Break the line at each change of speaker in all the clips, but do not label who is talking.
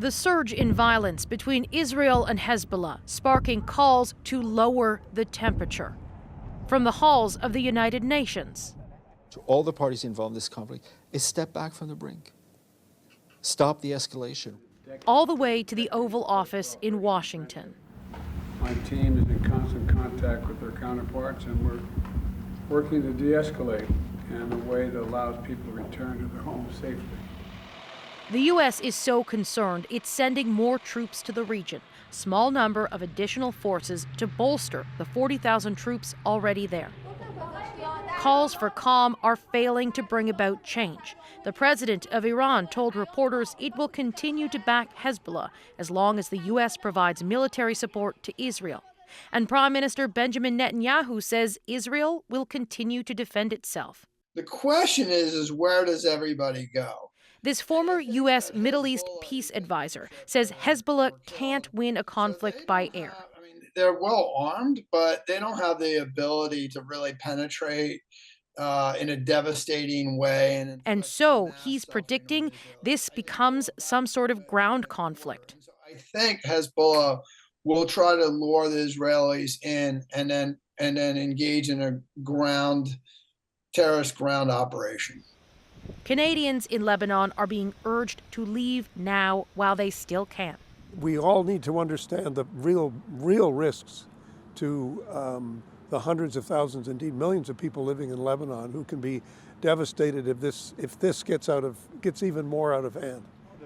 The surge in violence between Israel and Hezbollah sparking calls to lower the temperature. From the halls of the United Nations.
To all the parties involved in this conflict is step back from the brink. Stop the escalation.
All the way to the Oval Office in Washington.
My team is in constant contact with their counterparts, and we're working to de-escalate in a way that allows people to return to their homes safely.
The U.S. is so concerned it's sending more troops to the region, a small number of additional forces to bolster the 40,000 troops already there. Calls for calm are failing to bring about change. The president of Iran told reporters it will continue to back Hezbollah as long as the U.S. provides military support to Israel. And Prime Minister Benjamin Netanyahu says Israel will continue to defend itself.
The question is where does everybody go?
This former U.S. Middle East peace advisor says Hezbollah can't win a conflict by air.
They're well armed, but they don't have the ability to really penetrate in a devastating way.
And so he's predicting this becomes some sort of ground conflict.
I think Hezbollah will try to lure the Israelis in and then engage in a terrorist ground operation.
Canadians in Lebanon are being urged to leave now while they still can.
We all need to understand the real risks to the hundreds of thousands, indeed millions of people living in Lebanon who can be devastated if this gets even more out of hand.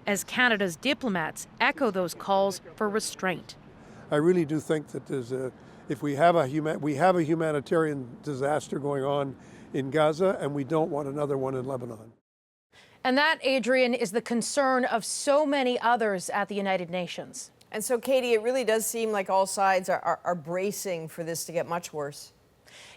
As Canada's diplomats echo those calls for restraint.
I really do think that we have a humanitarian disaster going on in Gaza, and we don't want another one in Lebanon.
And that, Adrienne, is the concern of so many others at the United Nations.
And so, Katie, it really does seem like all sides are bracing for this to get much worse.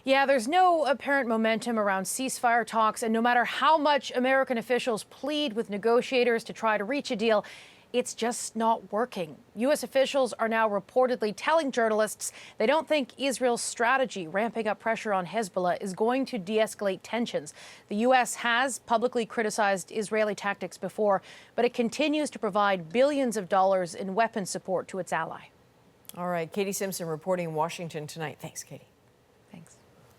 Yeah, there's no apparent momentum around ceasefire talks, and no matter how much American officials plead with negotiators to try to reach a deal, it's just not working. U.S. officials are now reportedly telling journalists they don't think Israel's strategy, ramping up pressure on Hezbollah, is going to de-escalate tensions. The U.S. has publicly criticized Israeli tactics before, but it continues to provide billions of dollars in weapons support to its ally.
All right, Katie Simpson reporting in Washington tonight. Thanks, Katie.